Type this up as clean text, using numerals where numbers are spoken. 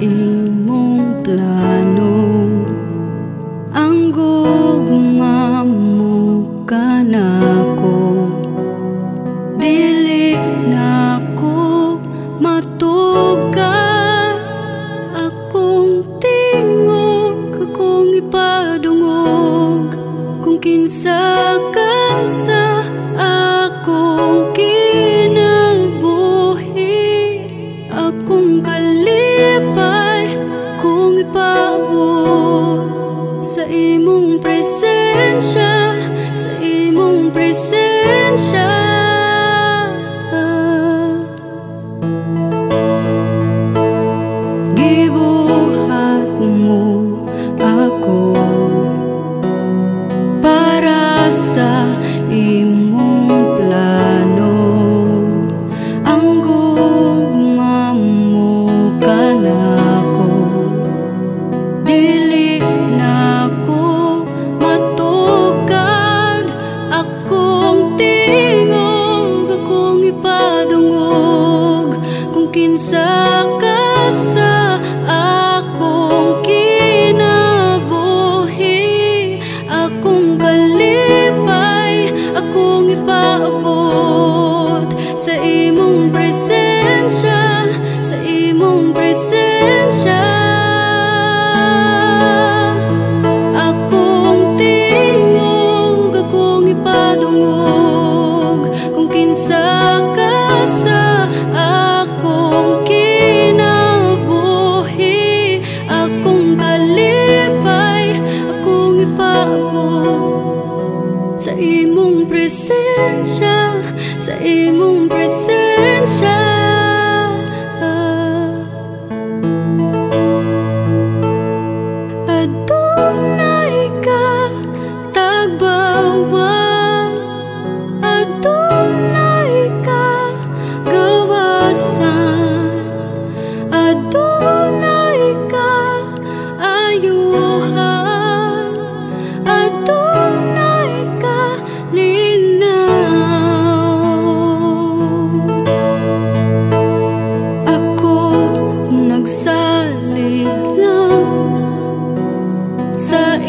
imong plano. Ang gugma mo kanako, dili na ko matugan. Akong tingog, akong ipadungog, kung kinsa ka sa akong kinabuhi. Akong kalipay kung ipaabot sa imong presensya, sa imong presensya. Gibuhat mo ako para sa imong plano. Ang gugma mo kanako, dili na ko matugad. Akong tingog, akong ipadungog, kung kinsa ka sa akong kinabuhi. Akong kalipay, akong ipaabot sa imong presensya, sa imong presensya. Akong tingog, akong ipadungog, kung kinsa ka sa akong kinabuhi. Akong kalipay, akong ipaabot sa imong presensya, sa imong presensya. Adunay ka tagbawan, adunay ka gawasan, adunay ka ayuhan, adunay ka linaw. Ako nagsalig lang sa